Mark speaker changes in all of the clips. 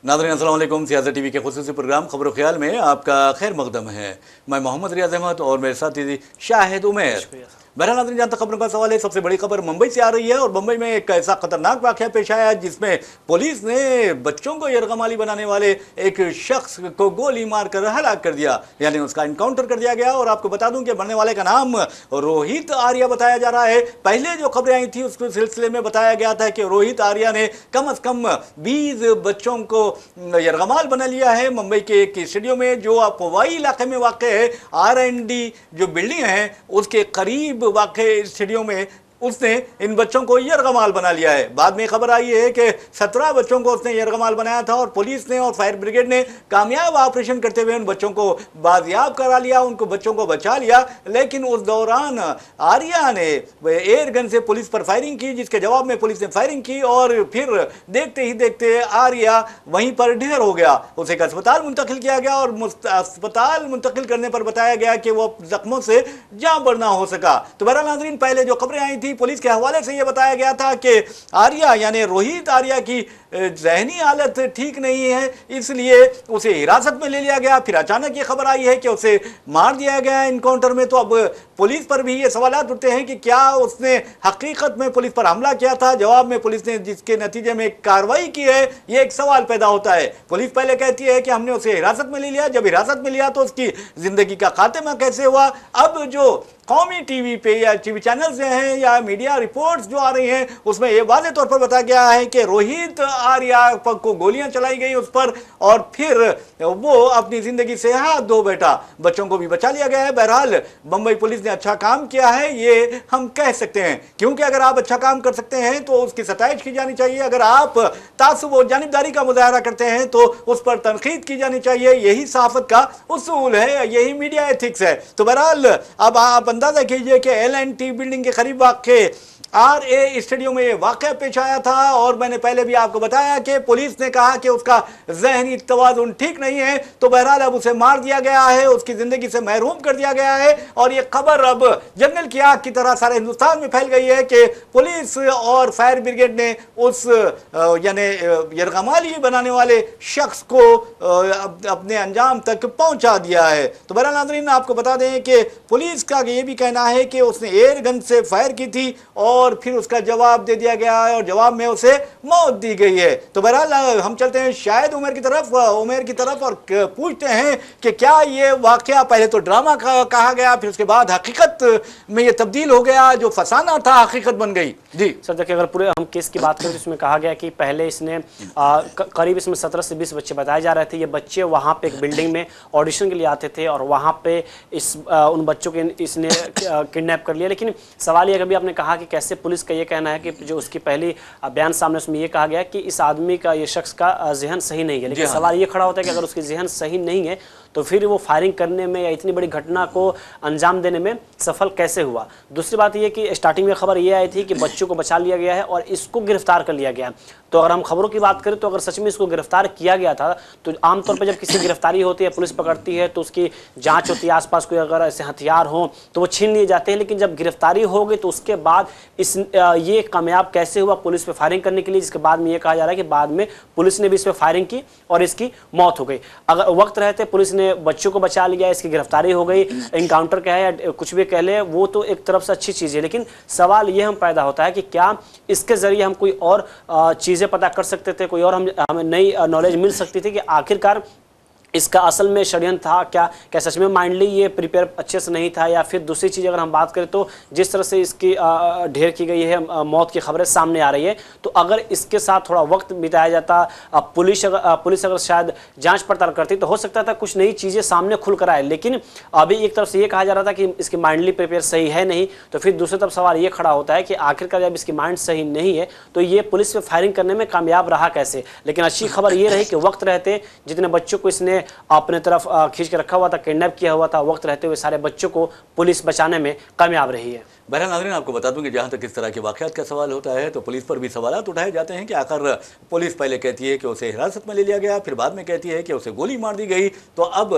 Speaker 1: नाज़रीन अस्सलाम वालेकुम। सियासत टीवी के खुसूसी प्रोग्राम खबर ख्याल में आपका खैर मकदम है। मैं मोहम्मद रियाज अहमद और मेरे साथी शाहिद उमेर। बहरहाल नाज़रीन, जहाँ तक खबरों का सवाल है, सबसे बड़ी खबर मुंबई से आ रही है और मुंबई में एक ऐसा खतरनाक वाक़या पेश आया जिसमें पुलिस ने बच्चों को यरगमाली बनाने वाले एक शख्स को गोली मारकर हलाक कर दिया, यानी उसका इनकाउंटर कर दिया गया। और आपको बता दूं कि मरने वाले का नाम रोहित आर्या बताया जा रहा है। पहले जो खबरें आई थी उसके सिलसिले में बताया गया था कि रोहित आर्या ने कम से कम 20 बच्चों को यरगमाल बना लिया है मुंबई के एक स्टेडियम में, जो अफवाई इलाके में वाक़ है। R&D जो बिल्डिंग है उसके करीब वाक़े स्टेडियम में उसने इन बच्चों को यरगमाल बना लिया है। बाद में खबर आई है कि 17 बच्चों को उसने यरगमाल बनाया था और पुलिस ने और फायर ब्रिगेड ने कामयाब ऑपरेशन करते हुए उन बच्चों को बाजियाब करा लिया, उनको बच्चों को बचा लिया। लेकिन उस दौरान आर्या ने एयर गन से पुलिस पर फायरिंग की, जिसके जवाब में पुलिस ने फायरिंग की और फिर देखते ही देखते आर्या वहीं पर ढेर हो गया। उसे एक अस्पताल मुंतकिल किया गया और अस्पताल मुंतकिल करने पर बताया गया कि वो जख्मों से जाँ बड़ ना हो सका। तो बहरहाल नाज़रीन, पहले जो खबरें आई थी पुलिस के हवाले से यह बताया गया था कि आर्या यानी रोहित आर्या की ज़हनी हालत ठीक नहीं है, इसलिए उसे हिरासत में ले लिया गया। फिर अचानक ये खबर आई है कि उसे मार दिया गया इनकाउंटर में। तो अब पुलिस पर भी ये सवालात उठते हैं कि क्या उसने हकीकत में पुलिस पर हमला किया था। जवाब में पुलिस ने जिसके नतीजे में कार्रवाई की है, ये एक सवाल पैदा होता है। पुलिस पहले कहती है कि हमने उसे हिरासत में ले लिया, जब हिरासत में लिया तो उसकी जिंदगी का खात्मा कैसे हुआ। अब जो कौमी टीवी पे या टीवी चैनल्स हैं या मीडिया रिपोर्ट्स जो आ रही हैं उसमें यह वाज़ेह तौर पर बताया गया है कि रोहित आर्या को गोलियां चलाई गई उस पर और फिर वो अपनी जिंदगी से हाथ धो बैठा। बच्चों को भी बचा लिया गया है। बहरहाल मुंबई पुलिस ने अच्छा काम किया है, ये हम कह सकते हैं, क्योंकि अगर आप अच्छा काम कर सकते हैं तो उसकी सताइश की जानी चाहिए। अगर आप तासुब और जानिबदारी का मुजाहरा करते हैं तो उस पर तनकीद की जानी चाहिए। यही सहाफत का उसूल है, यही मीडिया एथिक्स है। तो बहरहाल अब आप अंदाजा कीजिए कि L&T बिल्डिंग के करीब वाक़े RA स्टेडियम में वाक़या पेश आया था और मैंने पहले भी आपको बताया कि पुलिस ने कहा कि उसका ज़हनी तवाज़ुन ठीक नहीं है। तो बहरहाल अब उसे मार दिया गया है, उसकी ज़िंदगी से महरूम कर दिया गया है और ये खबर अब जंगल की आग की तरह सारे हिंदुस्तान में फैल गई है कि पुलिस और फायर ब्रिगेड ने उस यानी यरगमाली बनाने वाले शख्स को अपने अंजाम तक पहुँचा दिया है। तो बहरहाल नाज़रीन, आपको बता दें कि पुलिस का ये भी कहना है कि उसने एयर गन से फायर की थी और फिर उसका जवाब दे दिया गया है और जवाब में उसे मौत दी गई है। तो बहरहाल हम चलते हैं शायद उमेर की तरफ और पूछते हैं कि क्या ये वाकया पहले तो ड्रामा कहा गया, फिर उसके बाद हकीकत में ये तब्दील हो गया, जो फसाना था हकीकत बन गई। जी
Speaker 2: सर, देखिए अगर पूरे हम केस की बात करें तो इसमें कहा गया कि पहले इसने करीब इसमें 17 से 20 बच्चे बताए जा रहे थे। ये बच्चे वहाँ पे एक बिल्डिंग में ऑडिशन के लिए आते थे और वहाँ पे उन बच्चों के इसने किडनैप कर लिया। लेकिन सवाल ये, कभी आपने कहा कि कैसे पुलिस का ये कहना है कि जो उसकी पहली बयान सामने उसमें ये कहा गया कि इस आदमी का, ये शख्स का ज़हन सही नहीं है। लेकिन सवाल ये खड़ा होता है कि अगर उसकी ज़हन सही नहीं है तो फिर वो फायरिंग करने में या इतनी बड़ी घटना को अंजाम देने में सफल कैसे हुआ। दूसरी बात ये कि स्टार्टिंग में खबर ये आई थी कि बच्चों को बचा लिया गया है और इसको गिरफ्तार कर लिया गया। तो अगर हम खबरों की बात करें तो अगर सच में इसको गिरफ्तार किया गया था तो आमतौर पर जब किसी गिरफ्तारी होती है, पुलिस पकड़ती है तो उसकी जांच होती है, आसपास कोई अगर ऐसे हथियार हो तो वो छीन लिए जाते हैं। लेकिन जब गिरफ्तारी हो गई तो उसके बाद ये कामयाब कैसे हुआ पुलिस पे फायरिंग करने के लिए, जिसके बाद में ये कहा जा रहा है कि बाद में पुलिस ने भी इस पर फायरिंग की और इसकी मौत हो गई। अगर वक्त रहते पुलिस ने बच्चों को बचा लिया, इसकी गिरफ्तारी हो गई, इनकाउंटर कहे या कुछ भी कह ले, वो तो एक तरफ से अच्छी चीज़ है। लेकिन सवाल ये हम पैदा होता है कि क्या इसके ज़रिए हम कोई और चीज़ें पता कर सकते थे, कोई और हमें नई नॉलेज मिल सकती थी कि आखिरकार इसका असल में षड्यंत्र था क्या सच में माइंडली ये प्रिपेयर अच्छे से नहीं था। या फिर दूसरी चीज़ अगर हम बात करें तो जिस तरह से इसकी ढेर की गई है, मौत की खबरें सामने आ रही है, तो अगर इसके साथ थोड़ा वक्त बिताया जाता, पुलिस अगर शायद जांच पड़ताल करती तो हो सकता था कुछ नई चीज़ें सामने खुल कर आए। लेकिन अभी एक तरफ से ये कहा जा रहा था कि इसकी माइंडली प्रिपेयर सही है नहीं, तो फिर दूसरी तरफ सवाल ये खड़ा होता है कि आखिरकार जब इसकी माइंड सही नहीं है तो ये पुलिस पे फायरिंग करने में कामयाब रहा कैसे। लेकिन अच्छी खबर ये रही कि वक्त रहते जितने बच्चों को इसने अपने तरफ खींच के रखा हुआ था, किडनैप किया हुआ था, वक्त रहते हुए सारे बच्चों को पुलिस बचाने में कामयाब रही है।
Speaker 1: बहरहाल नाज़रीन, आपको बता दूं कि जहाँ तक इस तरह के वाक़यात का सवाल होता है तो पुलिस पर भी सवालात उठाए जाते हैं कि आखिर पुलिस पहले कहती है कि उसे हिरासत में ले लिया गया, फिर बाद में कहती है कि उसे गोली मार दी गई, तो अब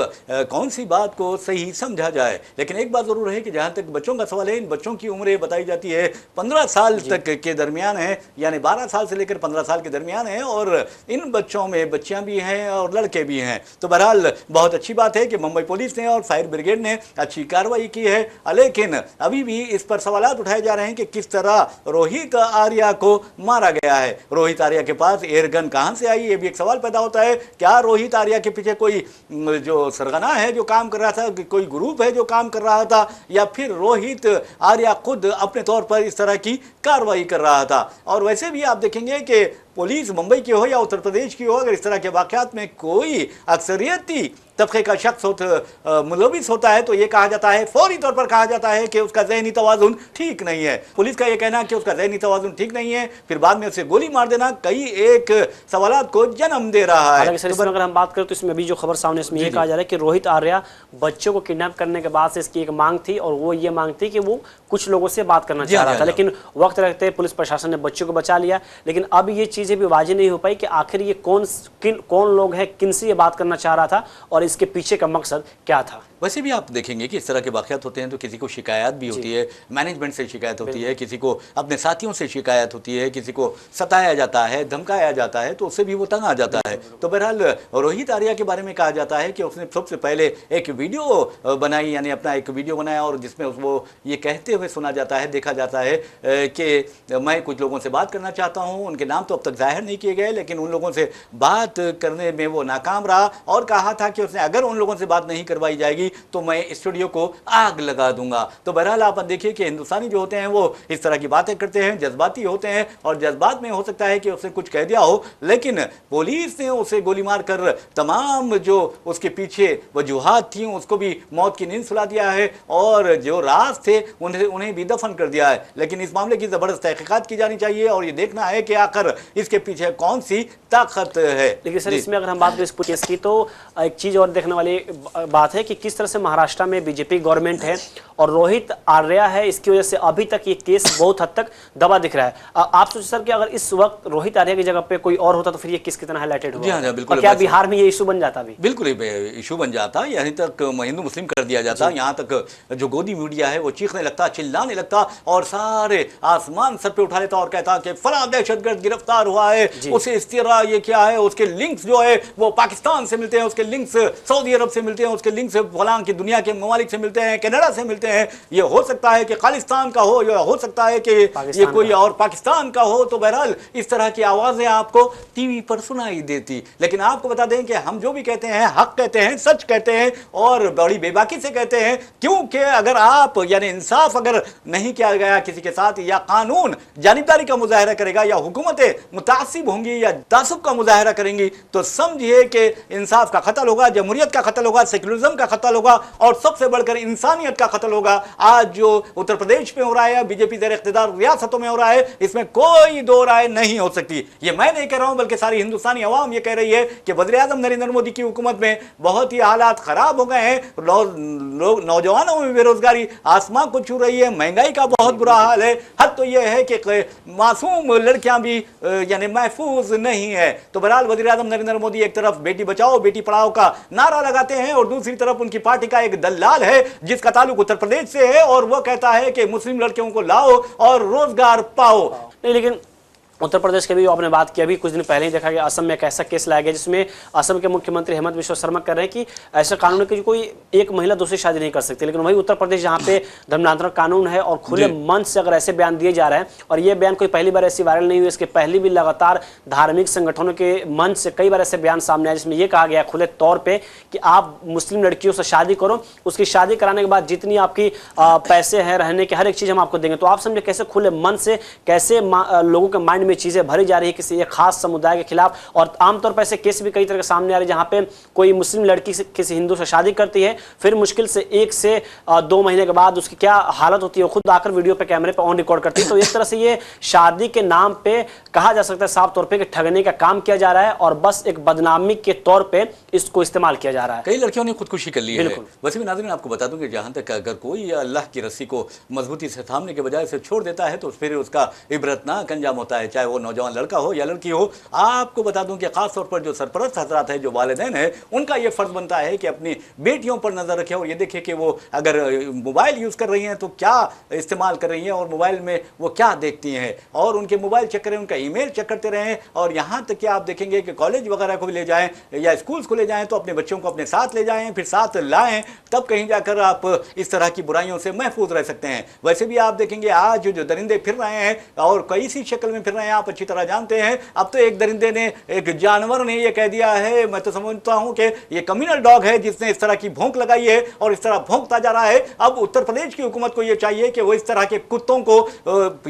Speaker 1: कौन सी बात को सही समझा जाए। लेकिन एक बात ज़रूर है कि जहाँ तक बच्चों का सवाल है, इन बच्चों की उम्रें बताई जाती है 15 साल तक के दरमियान है, यानी 12 साल से लेकर 15 साल के दरमियान है, और इन बच्चों में बच्चियाँ भी हैं और लड़के भी हैं। तो बहरहाल बहुत अच्छी बात है कि मुंबई पुलिस ने और फायर ब्रिगेड ने अच्छी कार्रवाई की है, लेकिन अभी भी इस पर सवालात उठाए जा रहे हैं कि किस तरह रोहित आर्या को मारा गया है। रोहित आर्या के पास एयरगन कहां से आई, ये भी एक सवाल पैदा होता है। क्या रोहित आर्या के पीछे कोई जो सरगना है जो काम कर रहा था, कोई ग्रुप है जो काम कर रहा था, या फिर रोहित आर्या खुद अपने तौर पर इस तरह की कार्रवाई कर रहा था। और वैसे भी आप देखेंगे कि पुलिस मुंबई की हो या उत्तर प्रदेश की हो, अगर इस तरह के वाक़यात में कोई अक्सरियती तबके का शख्स मुलविस होता है तो ये कहा जाता है, फौरी तौर पर कहा जाता है कि उसका ज़हनी तवाज़ुन ठीक नहीं है। पुलिस का ये कहना कि उसका ज़हनी तवाज़ुन ठीक नहीं है, फिर बाद में उसे गोली मार देना कई एक सवालात को जन्म दे रहा है।
Speaker 2: हालांकि सर, इसमें अगर हम बात करें तो इसमें अभी जो खबर सामने इसमें ये कहा जा रहा है कि रोहित आर्या बच्चों को किडनैप करने के बाद से इसकी एक मांग थी, और वो ये मांग थी कि वो कुछ लोगों से बात करना चाह रहा था, लेकिन वक्त रहते पुलिस प्रशासन ने बच्चों को बचा लिया। लेकिन अब ये चीज़ें भी वाज़ेह नहीं हो पाई कि आखिर ये कौन लोग हैं, किनसे ये बात करना चाह रहा था और इसके पीछे का मकसद क्या था।
Speaker 1: वैसे भी आप देखेंगे कि इस तरह के वाक़यात होते हैं तो किसी को शिकायत भी होती है, मैनेजमेंट से शिकायत होती है, किसी को अपने साथियों से शिकायत होती है, किसी को सताया जाता है, धमकाया जाता है, तो उससे भी वो तंग आ जाता है। तो बहरहाल रोहित आर्या के बारे में कहा जाता है कि उसने सबसे पहले एक वीडियो बनाई, यानी अपना एक वीडियो बनाया, और जिसमें वो ये कहते हुए सुना जाता है, देखा जाता है कि मैं कुछ लोगों से बात करना चाहता हूँ। उनके नाम तो अब तक जाहिर नहीं किए गए, लेकिन उन लोगों से बात करने में वो नाकाम रहा, और कहा था कि उसने अगर उन लोगों से बात नहीं करवाई जाएगी तो मैं स्टूडियो को आग लगा दूंगा। तो बहरहाल आप देखिए कि हिंदुस्तानी जो होते हैं वो इस तरह की बातें करते हैं, जज्बाती होते हैं, और जज्बात में हो सकता है कि उसने कुछ कह दिया हो, लेकिन पुलिस ने उसे गोली मारकर तमाम जो उसके पीछे वजूहात थी उसको भी मौत की नींद सुला दिया है, और जो राज थे उन्हें भी दफन कर दिया है। लेकिन इस मामले की ज़बरदस्त तहकीकात की जानी चाहिए और ये देखना है कि आखिर इसके पीछे कौन सी ताकत है।
Speaker 2: लेकिन सर, इसमें अगर हम बात करें इस केस की, तो एक चीज़ और देखने वाली बात है कि किस तरह से महाराष्ट्र में बीजेपी गवर्नमेंट है और रोहित आर्या है, इसकी वजह से अभी तक ये केस बहुत हद तक दबा दिख रहा है। आप सोचिए सर कि अगर इस वक्त रोहित आर्या की जगह पे कोई और होता तो फिर ये केस कितना हाईलाइटेड होगा।
Speaker 1: हाँ, बिल्कुल।
Speaker 2: क्या बिहार में ये इशू बन जाता? भी
Speaker 1: बिल्कुल इशू बन जाता, यहाँ तक हिंदू मुस्लिम कर दिया जाता, यहाँ तक जो गोदी मीडिया है वो चीखने लगता, चिल्लाने लगता, और सारे आसमान सर पे उठा लेता और कहता कि फला दहशतगर्द गिरफ्तार हुआ है, उसे इस तरह ये क्या है, उसके लिंक्स जो है वो पाकिस्तान से मिलते हैं, उसके लिंक्स सऊदी अरब से मिलते हैं, उसके लिंक्स फलां की दुनिया के ममालिक से मिलते हैं, कनाडा से मिलते हैं। ये हो सकता है कि खालिस्तान का हो, या हो सकता है कि ये कोई और पाकिस्तान का हो। तो बहरहाल इस तरह की आवाज़ें आपको टीवी पर सुनाई देती। लेकिन आपको बता दें कि हम जो भी कहते हैं हक कहते हैं, सच कहते हैं, और बड़ी बेबाकी से कहते हैं, क्योंकि अगर आप यानी इंसाफ अगर नहीं किया गया किसी के साथ, या कानून जानिबदारी का मुजाहरा करेगा, या हुकूमतें मुतासिब होंगी या तासुब का मुजाहरा करेंगी, तो समझिए कि इंसाफ का कत्ल होगा, जमहूरियत का कत्ल होगा, सेकुलरिज्म का कत्ल होगा, और सबसे बढ़कर इंसानियत का कत्ल होगा। आज जो उत्तर प्रदेश में हो रहा है, बीजेपी ज़ेर इख्तिदार रियासतों में हो रहा है, इसमें कोई दो राय नहीं हो सकती। ये मैं नहीं कह रहा हूं, बल्कि सारी हिंदुस्तानी अवाम ये कह रही है कि वज़ीर-ए-आज़म नरेंद्र मोदी की हुकूमत में बहुत ही हालात खराब हो गए हैं। नौजवानों में बेरोजगारी आसमां को छू रही है, महंगाई का बहुत बुरा हाल है। हद तो यह है कि मासूम लड़कियां भी यानी महफूज नहीं है। तो बहरहाल वज़ीर-ए-आज़म नरेंद्र मोदी एक तरफ बेटी बचाओ बेटी पढ़ाओ का नारा लगाते हैं, और दूसरी तरफ उनकी पार्टी का एक दलाल है जिसका ताल्लुक उत्तर प्रदेश से है, और वो कहता है कि मुस्लिम लड़कियों को लाओ और रोजगार पाओ।
Speaker 2: नहीं, लेकिन उत्तर प्रदेश के भी आपने बात की, अभी कुछ दिन पहले ही देखा गया असम में एक ऐसा केस लाया गया जिसमें असम के मुख्यमंत्री हेमंत बिश्वा शर्मा कह रहे हैं कि ऐसा कानून है कि कोई एक महिला दूसरी शादी नहीं कर सकती। लेकिन वही उत्तर प्रदेश जहां पे धर्मांतरण कानून है और खुले मन से अगर ऐसे बयान दिए जा रहे हैं, और ये बयान कोई पहली बार ऐसी वायरल नहीं हुई, इसके पहले भी लगातार धार्मिक संगठनों के मन से कई बार ऐसे बयान सामने आए जिसमें यह कहा गया खुले तौर पर कि आप मुस्लिम लड़कियों से शादी करो, उसकी शादी कराने के बाद जितनी आपकी पैसे हैं रहने के हर एक चीज़ हम आपको देंगे। तो आप समझे कैसे खुले मन से, कैसे लोगों के माइंड में चीजें भरी जा रही है किसी एक खास समुदाय के खिलाफ। और आमतौर पर ऐसे केस भी कई तरह के सामने आ रहे हैं जहां पे कोई मुस्लिम लड़की से किसी हिंदू से शादी करती है, फिर मुश्किल से 1 से 2 महीने के बाद उसकी क्या हालत होती है वो खुद आकर वीडियो पे कैमरे पे ऑन रिकॉर्ड करती है। तो एक तरह से ये शादी के नाम पे कहा जा सकता है साफ तौर पे कि ठगने का काम किया जा रहा है और बस एक बदनामी के तौर पे इसको इस्तेमाल किया जा रहा है।
Speaker 1: कई लड़कियों ने खुदकुशी कर ली है।
Speaker 2: बिल्कुल।
Speaker 1: वैसे भी नाज़रीन आपको बता दूं कि जहां तक अगर कोई अल्लाह की रस्सी को मजबूती से थामने के बजाय से छोड़ देता है तो फिर उसका इबरतनाक अंजाम होता है, चाहे वो नौजवान लड़का हो या लड़की हो। आपको बता दूं कि खास तौर पर जो सरपरस्त हजरात है, जो वालिदैन है, उनका ये फर्ज बनता है कि अपनी बेटियों पर नजर रखे और ये देखे कि वो अगर मोबाइल यूज कर रही हैं तो क्या इस्तेमाल कर रही हैं और मोबाइल में वो क्या देखती हैं, और उनके मोबाइल चेक करें, उनका ईमेल चेक करते रहें। और यहाँ तक कि आप देखेंगे कि कॉलेज वगैरह को भी ले जाएं या स्कूल्स को ले जाएं तो अपने बच्चों को अपने साथ ले जाएं, फिर साथ लाएं, तब कहीं जाकर आप इस तरह की बुराइयों से महफूज रह सकते हैं। वैसे भी आप देखेंगे आज जो दरिंदे फिर रहे हैं और कई सी शक्ल में फिर रहे हैं, आप अच्छी तरह जानते हैं। अब तो एक दरिंदे ने, एक जानवर ने ये कह दिया है, मैं तो समझता हूं कि ये कम्युनल डॉग है जिसने इस तरह की भौंक लगाई है और इस तरह भौंकता जा रहा है। अब उत्तर प्रदेश की हुकूमत को यह चाहिए कि वो इस तरह के कुत्तों को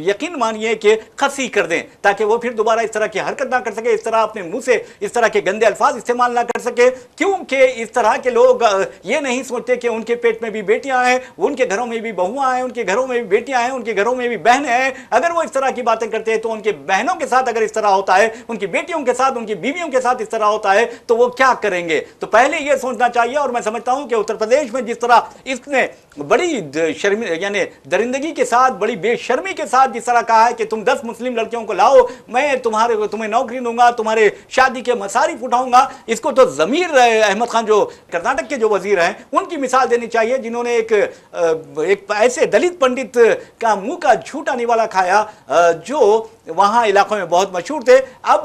Speaker 1: यकीन मानिए कि खसी कर दें ताकि वो फिर दोबारा इस तरह की हरकत ना कर सके, इस तरह अपने मुंह से इस तरह के गंदे अल्फाज इस्तेमाल ना कर सके। क्योंकि इस तरह के लोग ये नहीं सोचते कि उनके पेट में भी बेटियां हैं, उनके घरों में भी बहुआं हैं, उनके घरों में भी बेटियां हैं, उनके घरों में भी बहनें हैं। अगर वो इस तरह की बातें करते हैं तो उनके बहनों के साथ अगर इस तरह होता है, उनकी बेटियों के साथ, उनकी बीवियों के साथ इस तरह होता है तो वो क्या करेंगे। तो पहले ये सोचना चाहिए। और मैं समझता हूं कि उत्तर प्रदेश में जिस तरह इसने बड़ी शर्मी यानी दरिंदगी के साथ, बड़ी बेशर्मी के साथ जिस तरह कहा है कि तुम 10 मुस्लिम लड़कियों को लाओ, मैं तुम्हें नौकरी दूंगा, तुम्हारे शादी के मसारिफ उठाऊंगा, इसको तो जमीर अहमद खान जो कर्नाटक के जो वजीर हैं उनकी मिसाल देनी चाहिए, जिन्होंने एक ऐसे दलित पंडित का मुंह का झूठा निवाला खाया जो वहां इलाकों में बहुत मशहूर थे। अब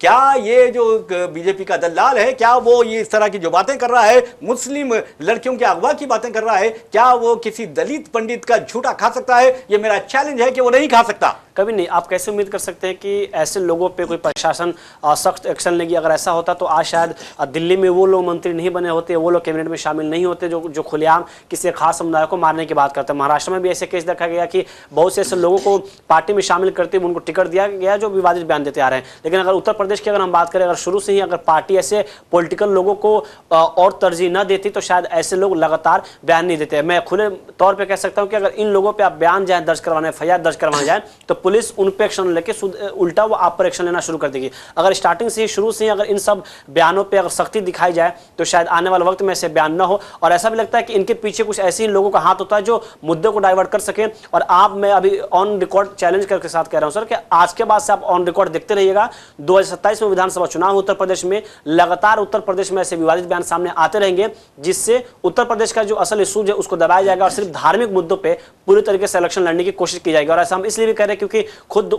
Speaker 1: क्या ये जो बीजेपी का दलाल है, क्या वो ये इस तरह की जो बातें कर रहा है, मुस्लिम लड़कियों के अगवा की बातें कर रहा है, क्या वो किसी दलित पंडित का झूठा खा सकता है? ये मेरा चैलेंज है कि वो नहीं खा सकता।
Speaker 2: कभी नहीं। आप कैसे उम्मीद कर सकते हैं कि ऐसे लोगों पे कोई प्रशासन सख्त एक्शन लेगी? अगर ऐसा होता तो आज शायद दिल्ली में वो लोग मंत्री नहीं बने होते, वो लोग कैबिनेट में शामिल नहीं होते जो खुलेआम किसी खास समुदाय को मारने की बात करते हैं। महाराष्ट्र में भी ऐसे केस देखा गया कि बहुत से ऐसे लोगों को पार्टी में शामिल करते हुए उनको टिकट दिया गया जो विवादित बयान देते आ रहे हैं। लेकिन अगर उत्तर प्रदेश की अगर हम बात करें, अगर शुरू से ही अगर पार्टी ऐसे पॉलिटिकल लोगों को और तरजीह न देती तो शायद ऐसे लोग लगातार बयान नहीं देते। मैं खुले तौर पर कह सकता हूँ कि अगर इन लोगों पर आप बयान जाए दर्ज करवाने, FIR दर्ज करवाने जाए तो पुलिस उन पे एक्शन लेके उल्टा वो आप पर एक्शन लेना शुरू कर देगी। अगर स्टार्टिंग से ही, शुरू से ही अगर इन सब बयानों पे अगर सख्ती दिखाई जाए तो शायद आने वाले वक्त में ऐसे बयान ना हो। और ऐसा भी लगता है कि इनके पीछे कुछ ऐसे ही लोगों का हाथ होता है जो मुद्दे को डाइवर्ट कर सके। और मैं अभी ऑन रिकॉर्ड चैलेंज करके साथ कह रहा हूं सर कि आज के बाद से आप ऑन रिकॉर्ड देखते रहिएगा। 2027 में विधानसभा चुनाव उत्तर प्रदेश में, लगातार उत्तर प्रदेश में ऐसे विवादित बयान सामने आते रहेंगे जिससे उत्तर प्रदेश का जो असल इशूज है उसको दबाया जाएगा और सिर्फ धार्मिक मुद्दों पर पूरी तरीके से इलेक्शन लड़ने की कोशिश की जाएगी। और ऐसा हम इसलिए भी कह रहे हैं क्योंकि खुद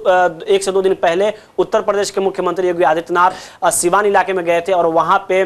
Speaker 2: 1 से 2 दिन पहले उत्तर प्रदेश के मुख्यमंत्री योगी आदित्यनाथ सिवान इलाके में गए थे और वहां पे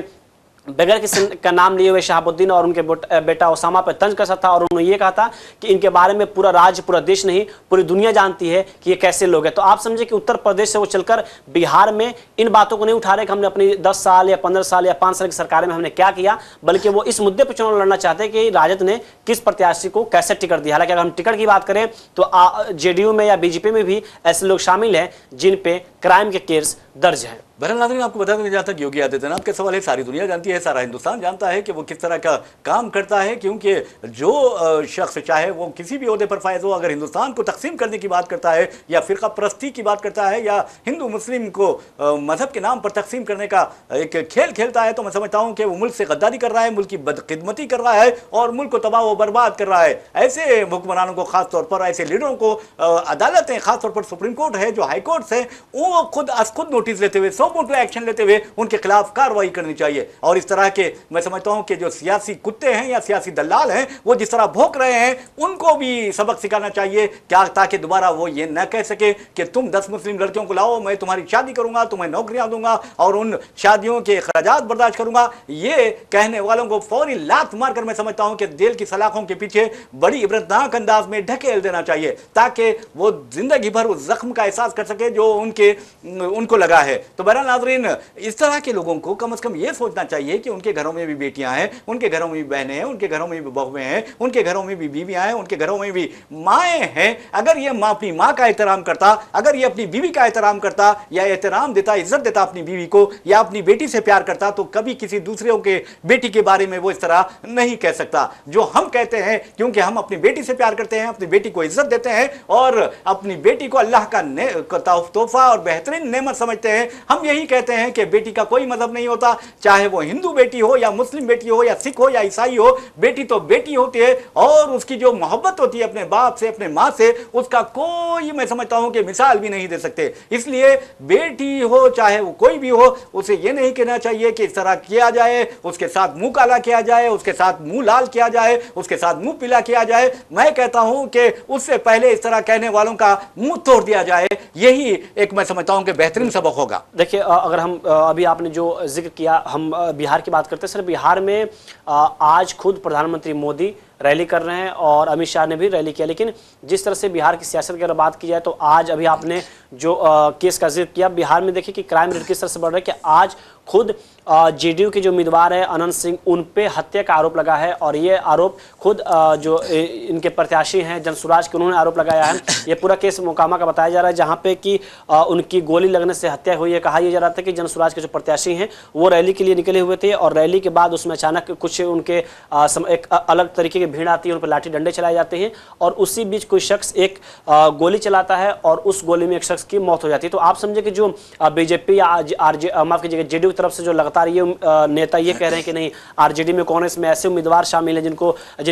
Speaker 2: बगैर किसी का नाम लिए हुए शहाबुद्दीन और उनके बेटा ओसामा पर तंज कसा था और उन्होंने ये कहा था कि इनके बारे में पूरा राज्य, पूरा देश नहीं, पूरी दुनिया जानती है कि ये कैसे लोग हैं। तो आप समझे कि उत्तर प्रदेश से वो चलकर बिहार में इन बातों को नहीं उठा रहे कि हमने अपनी 10 साल या 15 साल या 5 साल की सरकार में हमने क्या किया, बल्कि वो इस मुद्दे पर चुनाव लड़ना चाहते हैं कि राजद ने किस प्रत्याशी को कैसे टिकट दिया। हालांकि अगर हम टिकट की बात करें तो JDU में या BJP में भी ऐसे लोग शामिल हैं जिन पे क्राइम के केस दर्ज हैं।
Speaker 1: बहरहाल नाज़रीन, आपको बता दें जहाँ तक योगी आदित्यनाथ के सवाल है, सारी दुनिया जानती है, सारा हिंदुस्तान जानता है कि वो किस तरह का काम करता है। क्योंकि जो शख्स चाहे वो किसी भी ओहदे पर फायज हो, अगर हिंदुस्तान को तकसीम करने की बात करता है या फ़िरका परस्ती की बात करता है या हिंदू मुस्लिम को मजहब के नाम पर तकसीम करने का एक खेल खेलता है, तो मैं समझता हूँ कि वो मुल्क से गद्दारी कर रहा है, मुल्क की बदखिदमती कर रहा है और मुल्क को तबाह व बर्बाद कर रहा है। ऐसे हुक्मरानों को, खासतौर पर ऐसे लीडरों को अदालतें, खासतौर पर सुप्रीम कोर्ट है, जो हाई कोर्ट है, वो खुद नोटिस लेते हुए, सो मोटो एक्शन लेते हुए उनके खिलाफ कार्रवाई करनी चाहिए। और इस तरह के मैं समझता हूं कि जो सियासी कुत्ते हैं या सियासी दलाल हैं, वो जिस तरह भौंक रहे हैं, उनको भी सबक सिखाना चाहिए, क्या ताकि दोबारा वो ये न कह सके कि तुम 10 मुस्लिम लड़कियों को लाओ, मैं तुम्हारी शादी करूंगा, तुम्हें नौकरियां दूंगा और उन शादियों के अखराजात बर्दाश्त करूंगा। ये कहने वालों को फौरी लात मारकर मैं समझता हूं कि जेल की सलाखों के पीछे बड़ी इबरतनाक अंदाज में ढकेल देना चाहिए ताकि वो जिंदगी भर उस जख्म का एहसास कर सके जो उनको लगा लगा है। तो बहरहाल नाज़रीन, इस तरह के लोगों को कम से कम ये सोचना चाहिए कि उनके घरों में भी बेटियां हैं, उनके घरों में भी बहनें हैं, उनके घरों में भी बहुएं हैं, उनके घरों में भी बीवियां हैं, उनके घरों में भी माएँ हैं। अगर ये माँ अपनी माँ का एहतराम करता, अगर ये अपनी बीवी का एहतराम करता या एहतराम देता, इज्जत देता अपनी बीवी को, या अपनी बेटी से प्यार करता, तो कभी किसी दूसरे के बेटी के बारे में वो इस तरह नहीं कह सकता। जो हम कहते हैं, क्योंकि हम अपनी बेटी से प्यार करते हैं, अपनी बेटी को इज्जत देते हैं और अपनी बेटी को अल्लाह का तोहफा और बेहतरीन नेमत समझते हैं, हम यही कहते हैं कि बेटी का कोई मतलब नहीं होता, चाहे वो हिंदू बेटी हो या मुस्लिम बेटी हो या सिख हो या ईसाई हो, बेटी तो बेटी होती है और उसकी जो मोहब्बत होती है अपने बाप से, अपने माँ से, उसका कोई, मैं समझता हूं कि मिसाल भी नहीं दे सकते। इसलिए बेटी हो चाहे वो कोई भी हो, उसे ये नहीं कहना चाहिए कि इस तरह किया जाए, उसके साथ मुंह काला किया जाए, उसके साथ मुंह लाल किया जाए, उसके साथ मुंह पीला किया जाए। मैं कहता हूं कि उससे पहले इस तरह कहने वालों का मुंह तोड़ दिया जाए, यही एक मैं समझता हूं कि बेहतरीन सबक होगा।
Speaker 2: देखिए, अगर हम अभी आपने जो जिक्र किया, हम बिहार की बात करते हैं सर। बिहार में आज खुद प्रधानमंत्री मोदी रैली कर रहे हैं और अमित शाह ने भी रैली किया, लेकिन जिस तरह से बिहार की सियासत की अगर बात की जाए तो आज अभी आपने जो केस का जिक्र किया, बिहार में देखिए कि क्राइम रेट किस तरह से बढ़ रहा है कि आज खुद जेडीयू के जो उम्मीदवार है अनंत सिंह, उन पे हत्या का आरोप लगा है और ये आरोप खुद जो इनके प्रत्याशी हैं जनसुराज के, उन्होंने आरोप लगाया है। ये पूरा केस मोकामा का बताया जा रहा है, जहाँ पे कि उनकी गोली लगने से हत्या हुई है। कहा यह जा रहा था कि जनसुराज के जो प्रत्याशी हैं वो रैली के लिए निकले हुए थे और रैली के बाद उसमें अचानक कुछ उनके एक अलग तरीके की भीड़ आती है, उन पर लाठी डंडे चलाए जाते हैं और उसी बीच कोई शख्स एक गोली चलाता है और उस गोली में एक शख्स की मौत हो जाती है। तो आप समझे कि जो बीजेपी या माफ कीजिएगा जेडीयू की तरफ से जो लगातार ये नेता ये कह रहे हैं कि नहीं, आरजेडी में कांग्रेस में ऐसे उम्मीदवार शामिल हैं जिन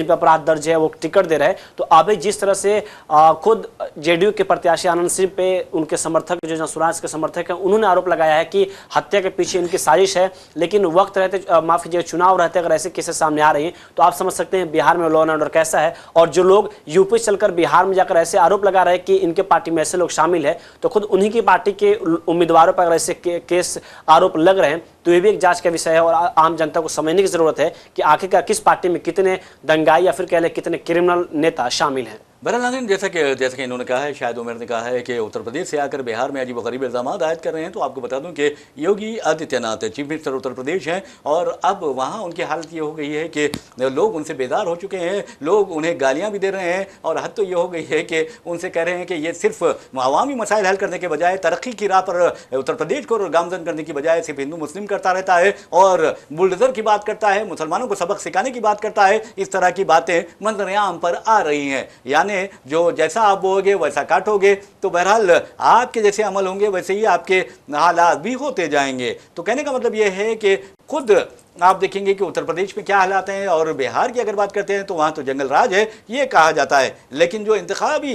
Speaker 2: पर अपराध दर्ज है, वो टिकट दे रहे हैं। तो अभी जिस तरह से खुद जेडीयू के प्रत्याशी आनंद सिंह पे उनके समर्थक जो जनसुराज के समर्थक हैं, उन्होंने आरोप लगाया है कि हत्या के पीछे इनकी साजिश है। लेकिन वक्त रहते, माफ कीजिएगा, चुनाव रहते अगर ऐसे केसेस सामने आ रही हैं तो आप समझ सकते हैं बिहार में लॉ एंड ऑर्डर कैसा है। और जो लोग यूपी चलकर बिहार में जाकर ऐसे आरोप लगा रहे हैं कि इनके पार्टी में ऐसे लोग शामिल है, तो खुद उन्हीं की पार्टी के उम्मीदवारों पर अगर ऐसे केस आरोप लग रहे हैं तो ये भी एक जांच का विषय है और आम जनता को समझने की जरूरत है कि आखिरकार किस पार्टी में कितने दंगाई या फिर कह लें कितने क्रिमिनल नेता शामिल हैं।
Speaker 1: बहरहाल नाज़रीन, जैसा कि इन्होंने कहा है, शायद उमर ने कहा है कि उत्तर प्रदेश से आकर बिहार में अजीबोगरीब इल्ज़ाम आयद कर रहे हैं। तो आपको बता दूं कि योगी आदित्यनाथ चीफ मिनिस्टर उत्तर प्रदेश हैं और अब वहां उनकी हालत ये हो गई है कि लोग उनसे बेदार हो चुके हैं, लोग उन्हें गालियां भी दे रहे हैं और हद तो ये हो गई है कि उनसे कह रहे हैं कि ये सिर्फ अवामी मसाइल हल करने के बजाय तरक्की की राह पर उत्तर प्रदेश को गामजन करने की बजाय सिर्फ हिंदू मुस्लिम करता रहता है और बुलडोजर की बात करता है, मुसलमानों को सबक सिखाने की बात करता है। इस तरह की बातें मंजर-ए-आम पर आ रही हैं, यानी जो जैसा आप बोओगे वैसा काटोगे। तो बहरहाल आपके जैसे अमल होंगे वैसे ही आपके हालात भी होते जाएंगे। तो कहने का मतलब यह है कि खुद आप देखेंगे कि उत्तर प्रदेश में क्या हालात हैं और बिहार की अगर बात करते हैं तो वहाँ तो जंगल राज है ये कहा जाता है। लेकिन जो इंतखाबी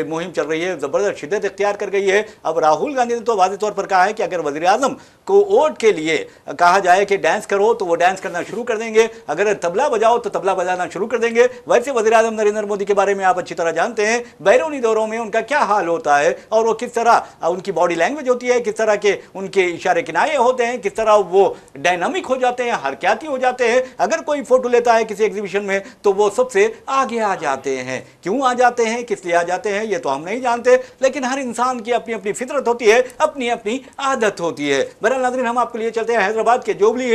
Speaker 1: मुहिम चल रही है ज़बरदस्त शिद्दत इख्तियार कर गई है। अब राहुल गांधी ने तो वाज़ेह तौर पर कहा है कि अगर वज़ीर आज़म को वोट के लिए कहा जाए कि डांस करो तो वो डांस करना शुरू कर देंगे, अगर तबला बजाओ तो तबला बजाना शुरू कर देंगे। वैसे वज़ीर आज़म नरेंद्र मोदी के बारे में आप अच्छी तरह जानते हैं, बैरूनी दौरों में उनका क्या हाल होता है और वो किस तरह उनकी बॉडी लैंग्वेज होती है, किस तरह के उनके इशारे किनारे होते हैं, किस तरह वो डायनामिक हो जाते हैं, हरकयाती हो जाते हैं। अगर कोई फोटो लेता है किसी एग्जीबिशन में तो वो सबसे आगे आ जाते हैं। क्यों आ जाते हैं, किस लिए आ जाते हैं, ये तो हम नहीं जानते, लेकिन हर इंसान की अपनी अपनी फितरत होती है, अपनी अपनी आदत होती है। बहरहाल नाज़रीन, हम आपके लिए चलते हैं हैदराबाद के जोबली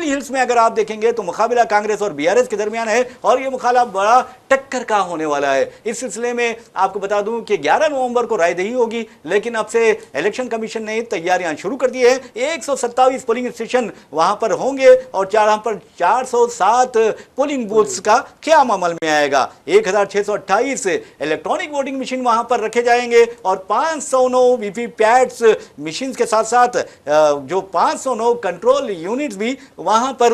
Speaker 1: हिल्स में अगर आप देखेंगे तो मुकाबला कांग्रेस और बीआरएस के दरमियान है और ये मुकाबला बड़ा टक्कर का होने वाला है। इस सिलसिले में आपको बता दूं कि 11 नवंबर को रायदही होगी, लेकिन अब से इलेक्शन कमीशन ने तैयारियां शुरू कर दी है। 127 पोलिंग स्टेशन वहां पर होंगे और 407 पोलिंग बूथ्स का क़याम अमल में आएगा। 1628 इलेक्ट्रॉनिक वोटिंग मशीन वहां पर रखे जाएंगे और 509 वीवीपैट्स मशीन के साथ साथ जो 509 कंट्रोल यूनिट्स भी वहां पर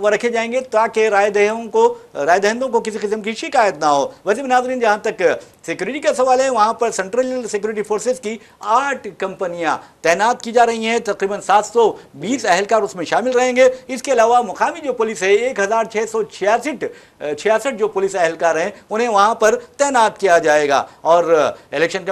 Speaker 1: रखे जाएंगे ताकि रायदहिंदों को किसी किस्म की शिकायत ना हो। वैसे भी नाज़रीन, जहां तक सिक्योरिटी का सवाल है, वहां पर सेंट्रल सिक्योरिटी फोर्सेस की 8 कंपनियां तैनात की जा रही हैं, तकरीबन 720 अहलकार उसमें शामिल रहेंगे। इसके अलावा मुकामी जो पुलिस है 1666 जो पुलिस अहलकार हैं उन्हें वहां पर तैनात किया जाएगा और इलेक्शन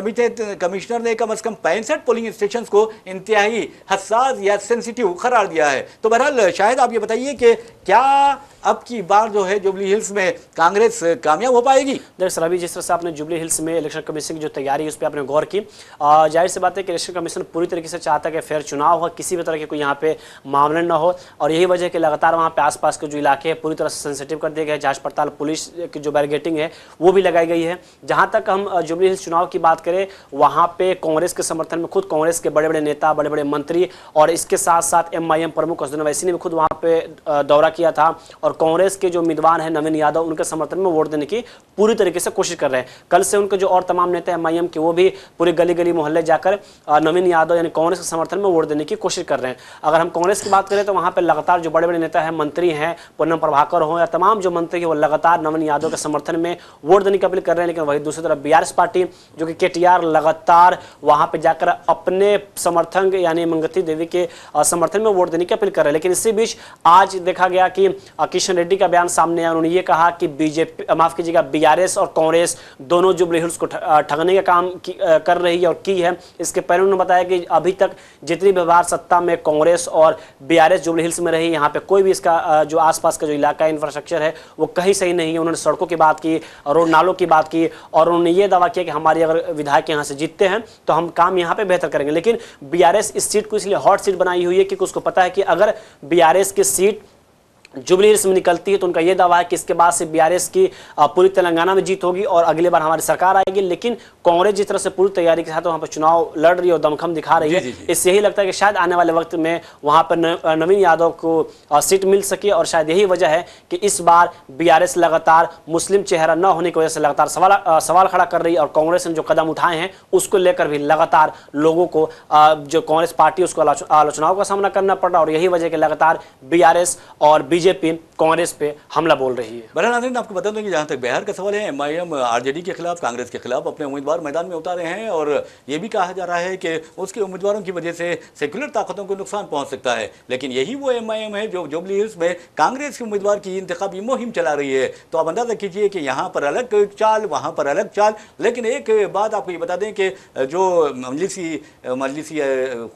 Speaker 1: कमिश्नर ने कम से कम 65 पोलिंग स्टेशन को इंतहाई हसास या सेंसिटिव करार दिया है। तो बहरहाल शायद आप ये बताइए कि क्या अब की बार जो है जुबली हिल्स में कांग्रेस कामयाब हो पाएगी?
Speaker 2: देखिए सर, अभी जिस तरह से आपने जुबली हिल्स में इलेक्शन कमीशन की जो तैयारी है उस पर आपने गौर की, जाहिर सी बात है कि इलेक्शन कमीशन पूरी तरीके से चाहता है कि फेयर चुनाव हो, किसी भी तरह के कोई यहाँ पे मामले न हो, और यही वजह है कि लगातार वहाँ पे आसपास के जो इलाके हैं पूरी तरह से सेंसिटिव कर दिए गए। जांच पड़ताल पुलिस की जो बैरिगेटिंग है वो भी लगाई गई है। जहाँ तक हम जुबली हिल्स चुनाव की बात करें, वहाँ पे कांग्रेस के समर्थन में खुद कांग्रेस के बड़े बड़े नेता, बड़े बड़े मंत्री और इसके साथ साथ MIM प्रमुख असदुद्दीन ओवैसी ने भी खुद वहाँ पे दौरा किया था, और कांग्रेस के जो उम्मीदवार हैं नवीन यादव, उनके समर्थन में वोट देने की पूरी तरीके से कोशिश कर रहे हैं। कल से उनके जो और तमाम नेता MIM के वो भी पूरे गली गली मोहल्ले जाकर नवीन यादव यानी कांग्रेस के समर्थन में वोट देने की कोशिश कर रहे हैं। अगर हम कांग्रेस की बात करें तो वहाँ पर लगातार जो बड़े बड़े नेता हैं, मंत्री हैं, पूनम प्रभाकर हो या तमाम जो मंत्री हैं, वो लगातार नवीन यादव के समर्थन में वोट देने की अपील कर रहे हैं। लेकिन वही दूसरी तरफ BRS पार्टी जो कि KTR लगातार वहाँ पर जाकर अपने समर्थक यानी मंगती देवी के समर्थन में वोट देने की अपील कर रहे हैं। लेकिन इसी बीच आज देखा गया कि किशन रेड्डी का बयान सामने आया। उन्होंने ये कहा कि बीजेपी, माफ कीजिएगा, BRS और कांग्रेस दोनों जुबली हिल्स को ठगने का काम कर रही है और की है। इसके पहले उन्होंने बताया कि अभी तक जितनी भी बार सत्ता में कांग्रेस और BRS जुबली हिल्स में रही, यहाँ पे कोई भी इसका जो आसपास का जो इलाका है, इंफ्रास्ट्रक्चर है, वो कहीं सही नहीं है। उन्होंने सड़कों की बात की, रोड नालों की बात की, और उन्होंने ये दावा किया कि हमारी अगर विधायक यहाँ से जीतते हैं तो हम काम यहाँ पे बेहतर करेंगे। लेकिन BRS इस सीट को इसलिए हॉट सीट बनाई हुई है क्योंकि उसको पता है कि अगर BRS की सीट जुबली हिल्स में निकलती है तो उनका यह दावा है कि इसके बाद से BRS की पूरी तेलंगाना में जीत होगी और अगली बार हमारी सरकार आएगी। लेकिन कांग्रेस जिस तरह से पूरी तैयारी के साथ वहां पर चुनाव लड़ रही है और दमखम दिखा रही है, इससे यही लगता है कि शायद आने वाले वक्त में वहां पर नवीन यादव को सीट मिल सके। और शायद यही वजह है कि इस बार BRS लगातार मुस्लिम चेहरा न होने की वजह से लगातार सवाल खड़ा कर रही है, और कांग्रेस ने जो कदम उठाए हैं उसको लेकर भी लगातार लोगों को जो कांग्रेस पार्टी उसको आलोचनाओं का सामना करना पड़ रहा है। और यही वजह कि लगातार BRS और बीजेपी कांग्रेस पे हमला बोल रही है।
Speaker 1: बहरहाल नाज़रीन, आपको बता दूं कि जहां तक बिहार का सवाल है, MIM RJD के खिलाफ, कांग्रेस के खिलाफ अपने उम्मीदवार मैदान में उतारे हैं, और ये भी कहा जा रहा है कि उसके उम्मीदवारों की वजह से सेक्युलर ताकतों को नुकसान पहुंच सकता है। लेकिन यही वो MIM है जो जुबली हिल्स में कांग्रेस के उम्मीदवार की इंतखाबी मुहिम चला रही है। तो आप अंदाजा कीजिए कि यहाँ पर अलग चाल, वहाँ पर अलग चाल। लेकिन एक बात आपको ये बता दें कि जो मजलिसी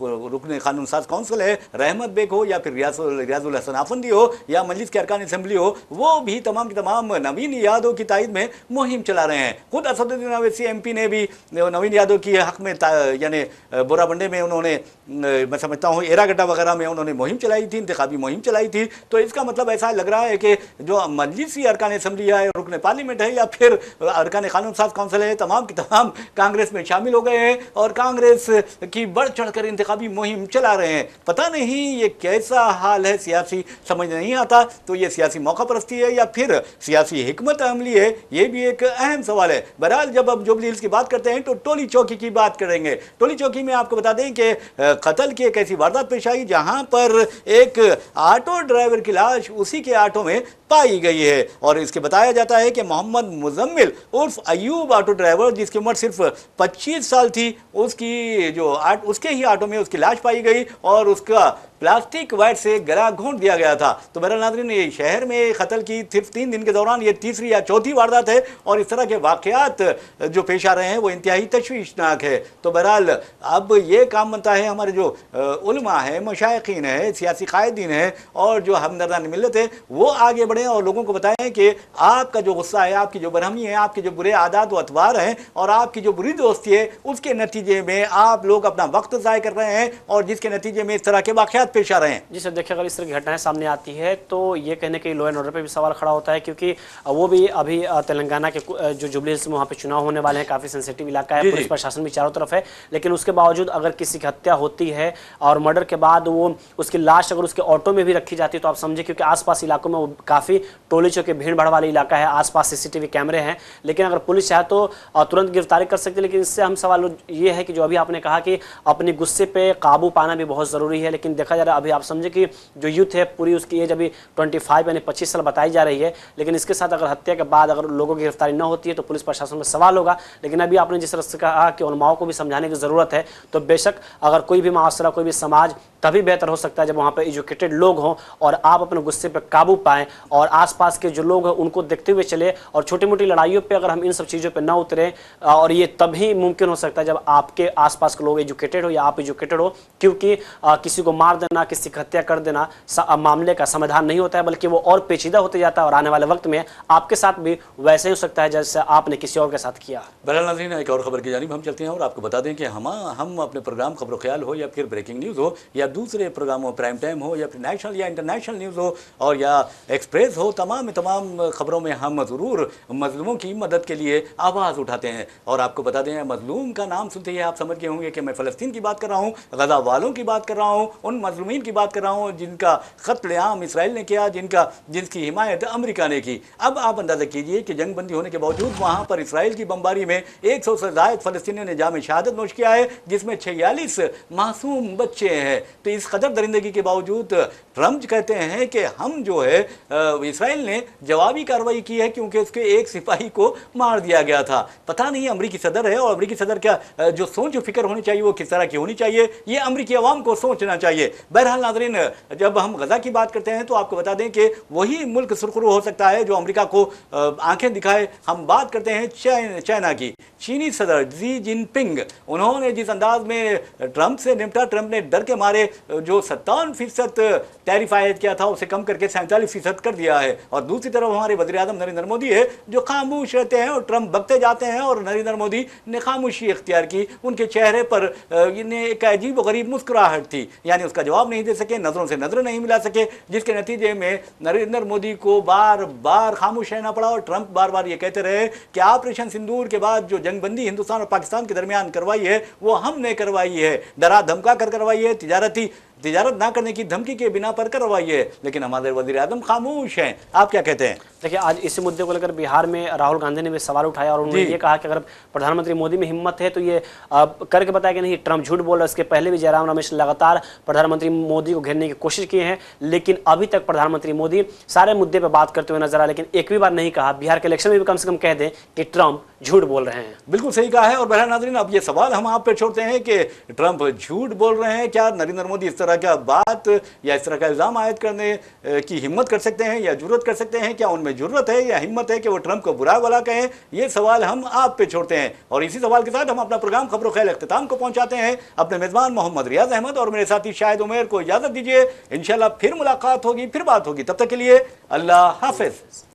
Speaker 1: रुकन कानून साज काउंसिल है, रहमत बेग हो या फिर रियाजुल हसन आफंदी हो या मजलिस के अरकान असेंबली हो, वो भी तमाम के तमाम नवीन यादव की तायद में मुहिम चला रहे हैं। खुद असदुद्दीन ओवैसी MP ने भी नवीन यादव की हक में यानी बोराबंडे में उन्होंने, मैं समझता हूँ एरागड्डा वगैरह में उन्होंने मुहिम चलाई थी, इंतखाबी मुहिम चलाई थी। तो इसका मतलब ऐसा लग रहा है कि जो मजलिसी अरकान असेंबली है, रुकन पार्लियामेंट है या फिर अरकान कानून साज काउंसिल है, तमाम के तमाम कांग्रेस में शामिल हो गए हैं और कांग्रेस की बढ़ चढ़ कर इंतखाबी मुहिम चला रहे हैं। पता नहीं ये कैसा हाल है सियासी, समझ नहीं आता। तो ये सियासी मौका परस्ती है या फिर सियासी हिकमत अमली है, ये भी एक अहम सवाल है। बहरहाल जब अब जुबली हिल्स की बात करते हैं तो टोली चौकी की बात करेंगे। टोली चौकी में आपको बता दें कि कत्ल की एक ऐसी वारदात पेश आई जहां पर एक ऑटो ड्राइवर की लाश उसी के ऑटो में पाई गई है, और इसके बताया जाता है कि मोहम्मद मुजम्मिल उर्फ अयूब ऑटो ड्राइवर, जिसकी उम्र सिर्फ 25 साल थी, उसके ही ऑटो में उसकी लाश पाई गई और उसका प्लास्टिक वायर से गला घोंट दिया गया था। तो बहरहाल नाज़रीन, ये शहर में कत्ल की सिर्फ 3 दिन के दौरान ये तीसरी या चौथी वारदात है, और इस तरह के वाक़यात जो पेश आ रहे हैं वो इंतहाई तशवीशनाक है। तो बहरहाल अब ये काम बनता है, हमारे जो उलमा है, मशाइखीन है, सियासी कायदीन है और जो हमदर्दान मिल्लत है, वो आगे बढ़ें और लोगों को बताएं कि आपका जो गुस्सा है, आपकी जो बरहमी है, आपके जो बुरे आदात व अतवार हैं और आपकी जो बुरी दोस्ती है, उसके नतीजे में आप लोग अपना वक्त ज़ाय कर रहे हैं और जिसके नतीजे में इस तरह के वाक़यात पेश आ रहे हैं।
Speaker 2: जी सर, देखिए अगर इस तरह की घटनाएं सामने आती है तो ये कहने के लॉ एंड ऑर्डर पे भी सवाल खड़ा होता है, क्योंकि वो भी अभी तेलंगाना के जो जुबली हिल्स में वहाँ पे चुनाव होने वाले हैं, काफ़ी सेंसिटिव इलाका है, पुलिस प्रशासन भी चारों तरफ है। लेकिन उसके बावजूद अगर किसी की हत्या होती है और मर्डर के बाद वो उसकी लाश अगर उसके ऑटो में भी रखी जाती है तो आप समझे, क्योंकि आसपास इलाकों में वो काफ़ी टोली चौकी भीड़ भाड़ वाला इलाका है, आसपास CCTV कैमरे हैं, लेकिन अगर पुलिस चाहे तो तुरंत गिरफ्तारी कर सकती है। लेकिन इससे हम सवाल ये है कि जो अभी आपने कहा कि अपने गुस्से पे काबू पाना भी बहुत ज़रूरी है, लेकिन देखा जा रहा है अभी आप समझे कि जो यूथ है पूरी उसकी एज अभी 25 यानी 25 साल बताई जा रही है, लेकिन इसके साथ अगर हत्या के बाद अगर लोगों की गिरफ्तारी न होती है तो पुलिस प्रशासन में सवाल होगा। लेकिन अभी आपने जिस तरह से कहा कि उलमाओं को भी समझाने की ज़रूरत है, तो बेशक अगर कोई भी माशरा, कोई भी समाज तभी बेहतर हो सकता है जब वहाँ पर एजुकेटेड लोग हों और आप अपने गुस्से पर काबू पाएँ और आसपास के जो लोग हैं उनको देखते हुए चले, और छोटी मोटी लड़ाइयों पे अगर हम इन सब चीज़ों पे ना उतरें, और ये तभी मुमकिन हो सकता है जब आपके आसपास के लोग एजुकेटेड हो या आप एजुकेटेड हो, क्योंकि किसी को मार देना, किसी की हत्या कर देना मामले का समाधान समाधान नहीं होता है, बल्कि वो और पेचीदा होते जाता है और आने वाले वक्त में आपके साथ भी वैसे ही हो सकता है जैसे आपने किसी और के साथ किया।
Speaker 1: बहरहाल नाज़रीन, एक और खबर की जानिब हम चलते हैं और आपको बता दें कि हम अपने प्रोग्राम खबर ख्याल हो या फिर ब्रेकिंग न्यूज़ हो या दूसरे प्रोग्रामों प्राइम टाइम हो या फिर नेशनल या इंटरनेशनल न्यूज़ हो और या एक्सप्रेस हो, तमाम खबरों में हम ज़रूर मजलूमों की मदद के लिए आवाज़ उठाते हैं। और आपको बता दें, मजलूम का नाम सुनते ही आप समझ गए होंगे कि मैं फ़लस्तीन की बात कर रहा हूँ, गज़ा वालों की बात कर रहा हूँ, उन मजलूमीन की बात कर रहा हूँ जिनका क़त्ल-ए-आम इसराइल ने किया, जिसकी हिमायत अमेरिका ने की। अब आप अंदाज़ा कीजिए कि जंग बंदी होने के बावजूद वहाँ पर इसराइल की बमबारी में 100 से ज़ायद फ़लस्तीनियों ने जाम शहादत नोश किया है, जिसमें 46 मासूम बच्चे हैं। तो इस कदर दरिंदगी के बावजूद ट्रम्प कहते हैं कि हम जो है इसराइल ने जवाबी कार्रवाई की है क्योंकि उसके एक सिपाही को मार दिया गया था। पता नहीं अमरीकी सदर है और अमरीकी सदर क्या जो सोच और फिक्र होनी चाहिए वो किस तरह की होनी चाहिए, ये अमरीकी अवाम को सोचना चाहिए। बहरहाल नाज़रीन, जब हम गज़ा की बात करते हैं तो आपको बता दें कि वही मुल्क सुरखरू हो सकता है जो अमरीका को आंखें दिखाए। हम बात करते हैं चाइना की। चीनी सदर जी जिनपिंग, उन्होंने जिस अंदाज में ट्रंप से निपटा, ट्रंप ने डर के मारे जो 57% टैरिफ आयद किया था उसे कम करके 47% कर दिया है। और दूसरी तरफ हमारे वज़ीर आज़म नरेंद्र मोदी है जो खामोश रहते हैं और ट्रंप बकते जाते हैं और नरेंद्र मोदी ने खामोशी इख्तियार की। उनके चेहरे पर इन्हें एक अजीब व गरीब मुस्कुराहट थी, यानी उसका जवाब नहीं दे सके, नज़रों से नज़र नहीं मिला सके, जिसके नतीजे में नरेंद्र मोदी को बार बार खामोश रहना पड़ा। और ट्रंप बार बार ये कहते रहे कि ऑपरेशन सिंदूर के बाद जो जंगबंदी हिंदुस्तान और पाकिस्तान के दरमियान करवाई है वो हमने करवाई है, डरा धमका कर करवाई है, तिजारत ना करने की धमकी के बिना पर करवाई है। लेकिन हमारे वज़ीर आज़म खामोश हैं। आप क्या कहते हैं?
Speaker 2: देखिए, आज इसी मुद्दे को लेकर बिहार में राहुल गांधी ने भी सवाल उठाया और उन्होंने ये कहा कि अगर प्रधानमंत्री मोदी में हिम्मत है तो ये करके बताया कि नहीं, ट्रंप झूठ बोल रहा है। इसके पहले भी जयराम रमेश लगातार प्रधानमंत्री मोदी को घेरने की कोशिश की है, लेकिन अभी तक प्रधानमंत्री मोदी सारे मुद्दे पर बात करते हुए नजर आए, लेकिन एक भी बार नहीं कहा बिहार के इलेक्शन में भी कम से कम कह दें कि ट्रंप झूठ बोल रहे हैं।
Speaker 1: बिल्कुल सही कहा है। और बहरहाल नाज़रीन, अब ये सवाल हम आप पे छोड़ते हैं कि ट्रंप झूठ बोल रहे हैं। क्या नरेंद्र मोदी इस तरह का बात या इस तरह का इल्ज़ाम आयद करने की हिम्मत कर सकते हैं या जुर्रत कर सकते हैं? क्या उनमें जुर्रत है या हिम्मत है कि वो ट्रंप को बुरा भला कहें? ये सवाल हम आप पे छोड़ते हैं और इसी सवाल के साथ हम अपना प्रोग्राम खबरों ख्याल इख्तिताम को पहुंचाते हैं। अपने मेज़बान मोहम्मद रियाज अहमद और मेरे साथी शाहिद उमैर को इजाज़त दीजिए। इंशाल्लाह फिर मुलाकात होगी, फिर बात होगी। तब तक के लिए अल्लाह हाफ़िज़।